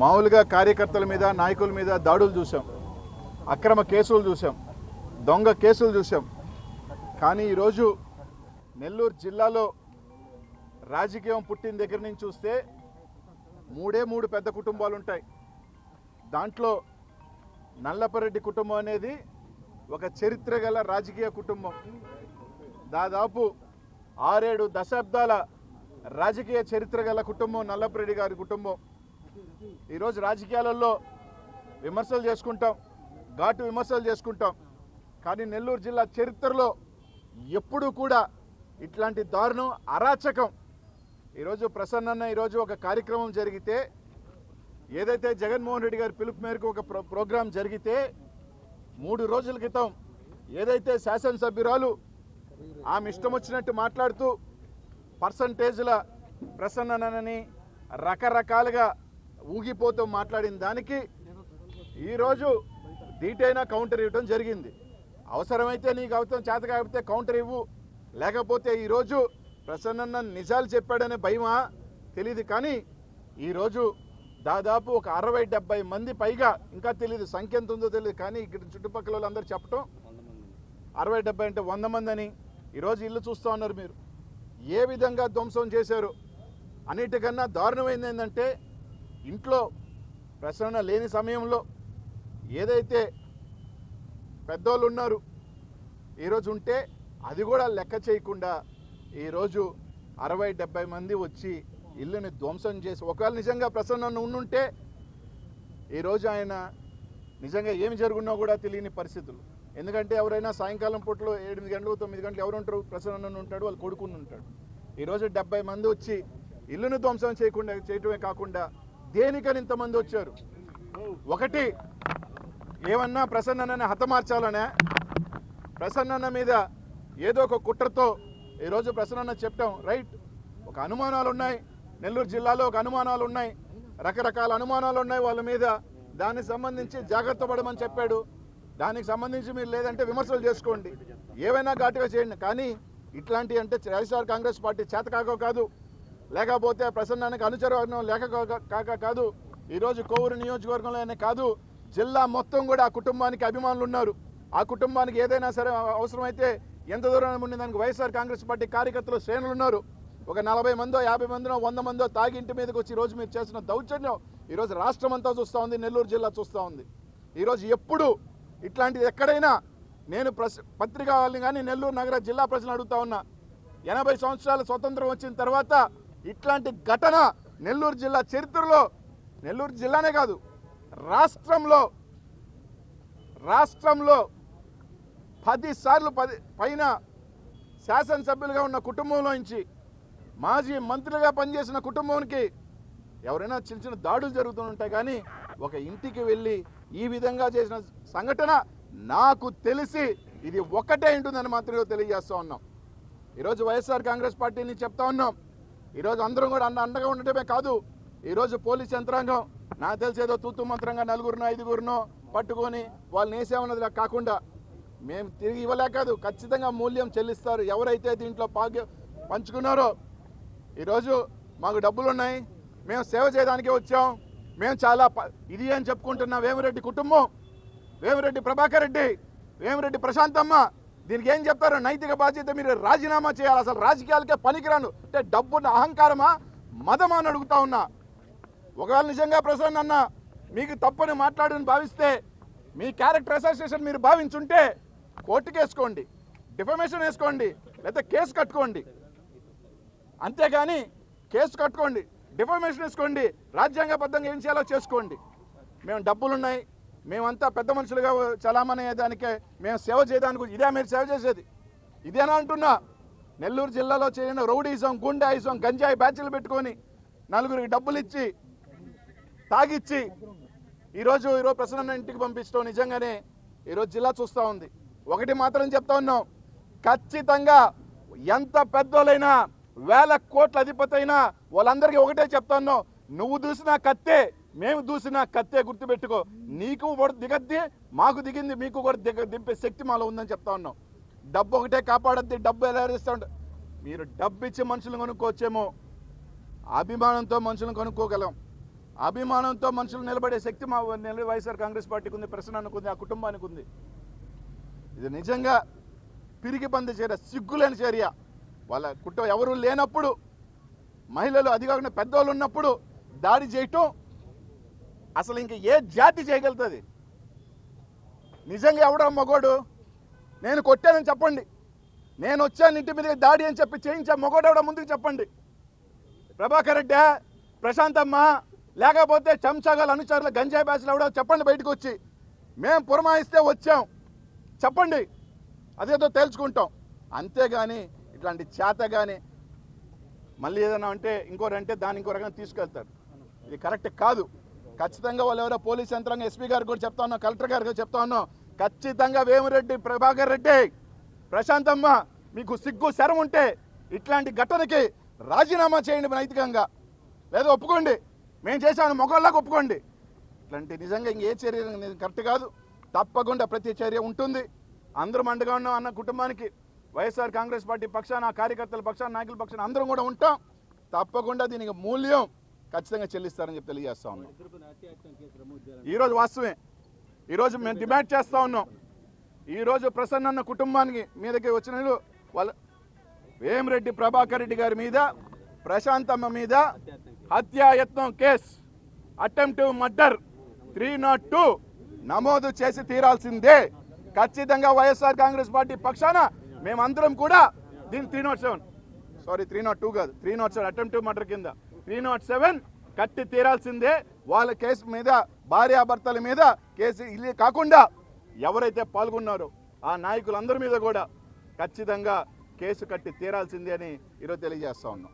మామూలుగా కార్యకర్తల మీద నాయకుల మీద దాడులు చూసాం, అక్రమ కేసులు చూసాం, దొంగ కేసులు చూసాం. కానీ ఈరోజు నెల్లూరు జిల్లాలో రాజకీయం పుట్టిన దగ్గర నుంచి చూస్తే మూడు పెద్ద కుటుంబాలు ఉంటాయి. దాంట్లో నల్లపరెడ్డి కుటుంబం అనేది ఒక చరిత్ర గల రాజకీయ కుటుంబం. దాదాపు 6-7 దశాబ్దాల రాజకీయ చరిత్ర గల కుటుంబం నల్లపరెడ్డి గారి కుటుంబం. ఈరోజు రాజకీయాలలో విమర్శలు చేసుకుంటాం, ఘాటు విమర్శలు చేసుకుంటాం. కానీ నెల్లూరు జిల్లా చరిత్రలో ఎప్పుడూ కూడా ఇట్లాంటి దారుణం, అరాచకం. ఈరోజు ప్రసన్న ఈరోజు ఒక కార్యక్రమం జరిగితే, ఏదైతే జగన్మోహన్ రెడ్డి గారి పిలుపు మేరకు ఒక ప్రోగ్రాం జరిగితే 3 రోజుల క్రితం ఏదైతే శాసనసభ్యురాలు ఆమె ఇష్టం వచ్చినట్టు మాట్లాడుతూ పర్సంటేజ్ల ప్రసన్ననని రకరకాలుగా ఊగిపోతూ మాట్లాడిన దానికి ఈరోజు ధీటైన కౌంటర్ ఇవ్వడం జరిగింది. అవసరమైతే నీకు అవసరం చేత కాకపోతే కౌంటర్ ఇవ్వు, లేకపోతే ఈరోజు ప్రసన్న నిజాలు చెప్పాడనే భయమా తెలియదు. కానీ ఈరోజు దాదాపు ఒక 60-70 మంది పైగా, ఇంకా తెలియదు సంఖ్య ఎంత ఉందో తెలియదు, కానీ ఇక్కడ చుట్టుపక్కల వాళ్ళందరూ చెప్పటం 60-70 అంటే 100 మంది అని. ఈరోజు ఇల్లు చూస్తూ ఉన్నారు మీరు, ఏ విధంగా ధ్వంసం చేశారు. అన్నిటికన్నా దారుణమైంది ఏంటంటే, ఇంట్లో ప్రసన్న లేని సమయంలో ఏదైతే పెద్దోళ్ళు ఉన్నారు ఈరోజు ఉంటే అది కూడా లెక్క చేయకుండా ఈరోజు 60-70 మంది వచ్చి ఇల్లుని ధ్వంసం చేసి, ఒకవేళ నిజంగా ప్రసన్న ఉండుంటే ఈరోజు ఆయన నిజంగా ఏమి జరుగున్నా కూడా తెలియని పరిస్థితులు. ఎందుకంటే ఎవరైనా సాయంకాలం పూటలో 8 గంటలు 9 గంటలు ఎవరు ఉంటారు? ప్రసన్న ఉంటాడు, వాళ్ళు కొడుకుని ఉంటాడు. ఈరోజు 70 మంది వచ్చి ఇల్లును ధ్వంసం చేయటమే కాకుండా దేనికని ఇంతమంది వచ్చారు? ఒకటి, ఏమన్నా ప్రసన్నని హతమార్చాలనే, ప్రసన్న మీద ఏదో ఒక కుట్రతో ఈరోజు ప్రసన్న చెప్పటం రైట్. ఒక అనుమానాలు ఉన్నాయి, నెల్లూరు జిల్లాలో ఒక అనుమానాలు ఉన్నాయి, రకరకాల అనుమానాలు ఉన్నాయి వాళ్ళ మీద. దానికి సంబంధించి జాగ్రత్త పడమని చెప్పాడు. దానికి సంబంధించి మీరు లేదంటే విమర్శలు చేసుకోండి, ఏవైనా ఘాటుగా చేయండి. కానీ ఇట్లాంటి అంటే వైఎస్ఆర్ కాంగ్రెస్ పార్టీ చేతకాక కాదు, లేకపోతే ప్రసన్నానికి అనుచరవర్గం కాక కాదు. ఈరోజు కోవూరు నియోజకవర్గంలోనే కాదు, జిల్లా మొత్తం కూడా ఆ కుటుంబానికి అభిమానులు ఉన్నారు. ఆ కుటుంబానికి ఏదైనా సరే అవసరమైతే ఎంత దూరం ఉండి దానికి వైఎస్ఆర్ కాంగ్రెస్ పార్టీ కార్యకర్తలు శ్రేణులు ఉన్నారు. ఒక 40 మందో 50 మందినో 100 మందో తాగి ఇంటి మీదకి వచ్చి ఈరోజు మీరు చేసిన దౌర్జన్యం ఈరోజు రాష్ట్రం అంతా చూస్తూ ఉంది, నెల్లూరు జిల్లా చూస్తూ ఉంది. ఈరోజు ఎప్పుడు ఇట్లాంటిది ఎక్కడైనా నేను పత్రికా వాళ్ళని కానీ నెల్లూరు నగర జిల్లా ప్రజలను అడుగుతా ఉన్నా, 80 సంవత్సరాల స్వతంత్రం వచ్చిన తర్వాత ఇట్లాంటి ఘటన నెల్లూరు జిల్లా చరిత్రలో, నెల్లూరు జిల్లానే కాదు రాష్ట్రంలో 10 సార్లు పైన శాసనసభ్యులుగా ఉన్న కుటుంబంలో నుంచి మాజీ మంత్రులుగా పనిచేసిన కుటుంబానికి ఎవరైనా చిన్న దాడులు జరుగుతుంటాయి. కానీ ఒక ఇంటికి వెళ్ళి ఈ విధంగా చేసిన సంఘటన నాకు తెలిసి ఇది ఒక్కటే ఉంటుందని మాత్రమే తెలియజేస్తూ ఉన్నాం. ఈరోజు వైఎస్ఆర్ కాంగ్రెస్ పార్టీని చెప్తా ఉన్నాం. ఈరోజు అందరం కూడా అండగా ఉండటమే కాదు, ఈరోజు పోలీస్ యంత్రాంగం నాకు తెలిసేదో తూతు మంత్రంగా 4-5 పట్టుకొని వాళ్ళని వేసేమన్నది కాకుండా మేము తిరిగి ఇవ్వలే కాదు, ఖచ్చితంగా మూల్యం చెల్లిస్తారు. ఎవరైతే దీంట్లో పంచుకున్నారో ఈరోజు మాకు డబ్బులు ఉన్నాయి, మేము సేవ చేయడానికే వచ్చాం, మేము చాలా ఇది అని చెప్పుకుంటున్న వేమిరెడ్డి కుటుంబం, వేమిరెడ్డి ప్రభాకర్ రెడ్డి, వేమిరెడ్డి ప్రశాంతమ్మ, దీనికి ఏం చెప్తారు? నైతిక బాధ్యత మీరు రాజీనామా చేయాలి. అసలు రాజకీయాలకే పనికిరాను అంటే డబ్బున్న అహంకారమా, మదమా అని అడుగుతా ఉన్నా. ఒకవేళ నిజంగా ప్రసన్న అన్న మీకు తప్పని మాట్లాడని భావిస్తే, మీ క్యారెక్టర్ అసోసియేషన్ మీరు భావించుంటే కోర్టుకు వేసుకోండి, డిఫమేషన్ వేసుకోండి, లేకపోతే కేసు కట్టుకోండి. అంతేగాని కేసు కట్టుకోండి, డిఫమేషన్ వేసుకోండి, రాజ్యాంగబద్ధంగా ఏం చేయాలో చేసుకోండి. మేము డబ్బులున్నాయి, మేమంతా పెద్ద మనుషులుగా చలామణి అయ్యేదానికే, మేము సేవ చేయడానికి ఇదే మీరు సేవ చేసేది ఇదేనా అంటున్నా. నెల్లూరు జిల్లాలో చేరిన రౌడీజం, గుండాయిజం, గంజాయి బ్యాచ్లు పెట్టుకొని 4గురికి డబ్బులు ఇచ్చి తాగిచ్చి ఈరోజు ప్రసన్న ఇంటికి పంపించడం నిజంగానే ఈరోజు జిల్లా చూస్తూ ఉంది. ఒకటి మాత్రం చెప్తా ఉన్నాం, ఖచ్చితంగా ఎంత పెద్దోళ్ళైనా 1000 కోట్ల అధిపతి అయినా వాళ్ళందరికీ ఒకటే చెప్తా ఉన్నాం, నువ్వు దూసినా కత్తే, మేము దూసినా కత్తే, గుర్తుపెట్టుకో. నీకు కూడా దిగద్ది, మాకు దిగింది, మీకు కూడా దింపే శక్తి మాలో ఉందని చెప్తా ఉన్నాం. డబ్బు ఒకటే కాపాడద్ది, డబ్బు ఎలా ఇస్తూ ఉంటా. మీరు డబ్బు ఇచ్చి మనుషులను కొనుక్కోవచ్చేమో, అభిమానంతో మనుషులను కొనుక్కోగలం. అభిమానంతో మనుషులు నిలబడే శక్తి మా వైఎస్ఆర్ కాంగ్రెస్ పార్టీకి ఉంది, ప్రసన్నకు ఉంది, ఆ కుటుంబానికి ఉంది. ఇది నిజంగా పిరికి పంది చర్య, సిగ్గులేని చర్య. వాళ్ళ కుటుంబం ఎవరు లేనప్పుడు, మహిళలు అది కాకుండా పెద్దవాళ్ళు ఉన్నప్పుడు దాడి చేయటం అసలు ఇంక ఏ జాతి చేయగలుగుతుంది? నిజంగా ఎవడో మగోడు నేను కొట్టానని చెప్పండి, నేను వచ్చాను ఇంటి మీద దాడి అని చెప్పి చేయించా మగోడు ఎవడో ముందుకు చెప్పండి. ప్రభాకర్ రెడ్డి, ప్రశాంతమ్మ, లేకపోతే చెంచాగాల అనుచరుల గంజాయి బ్యాచ్లు ఎవడో చెప్పండి బయటకు వచ్చి. మేము పురమాయిస్తే వచ్చాం చెప్పండి, అదేదో తేల్చుకుంటాం. అంతేగాని ఇట్లాంటి చేత కానీ మళ్ళీ ఏదైనా అంటే ఇంకోరంటే దాన్ని ఇంకో రకంగా తీసుకెళ్తారు. ఇది కరెక్ట్ కాదు. ఖచ్చితంగా వాళ్ళు ఎవరో పోలీస్ యంత్రాంగం ఎస్పీ గారికి కూడా చెప్తా ఉన్నాం, కలెక్టర్ గారికి చెప్తా ఉన్నాం. ఖచ్చితంగా వేమిరెడ్డి ప్రభాకర్ రెడ్డి, ప్రశాంతమ్మ, మీకు సిగ్గు శరం ఉంటే ఇట్లాంటి ఘటనకి రాజీనామా చేయండి నైతికంగా, లేదా ఒప్పుకోండి, మేము చేసామని మొగోళ్ళకి ఒప్పుకోండి. ఇట్లాంటి నిజంగా ఇంకే చర్య కరెక్ట్ కాదు. తప్పకుండా ప్రతి చర్య ఉంటుంది. అందరం అండగా ఉన్నాం అన్న కుటుంబానికి వైఎస్ఆర్ కాంగ్రెస్ పార్టీ పక్షాన, కార్యకర్తల పక్షాన, నాయకుల పక్షాన అందరం కూడా ఉంటాం. తప్పకుండా దీనికి మూల్యం ఖచ్చితంగా చెల్లిస్తారని చెప్పి తెలియజేస్తా ఉన్నాం. ఈరోజు వాస్తవమే, ఈరోజు మేము డిమాండ్ చేస్తూ ఉన్నాం. ఈరోజు ప్రసన్న అన్న కుటుంబానికి మీదకి వచ్చిన వాళ్ళ వేమిరెడ్డి ప్రభాకర్ రెడ్డి గారి మీద, ప్రశాంతమ్మ మీద హత్యాయత్నం కేసు, అటెంప్ట్ మర్డర్ 302 నమోదు చేసి తీరాల్సిందే. ఖచ్చితంగా వైఎస్ఆర్ కాంగ్రెస్ పార్టీ పక్షాన మేమందరం కూడా దీని 302 కాదు, 307 అటెంప్ట్ మర్డర్ కింద 307 కట్టి తీరాల్సిందే. వాళ్ళ కేసు మీద, భార్యాభర్తల మీద కేసు ఇల్లు కాకుండా ఎవరైతే పాల్గొన్నారో ఆ నాయకులందరి మీద కూడా ఖచ్చితంగా కేసు కట్టి తీరాల్సిందే అని ఈరోజు తెలియజేస్తా ఉన్నాం.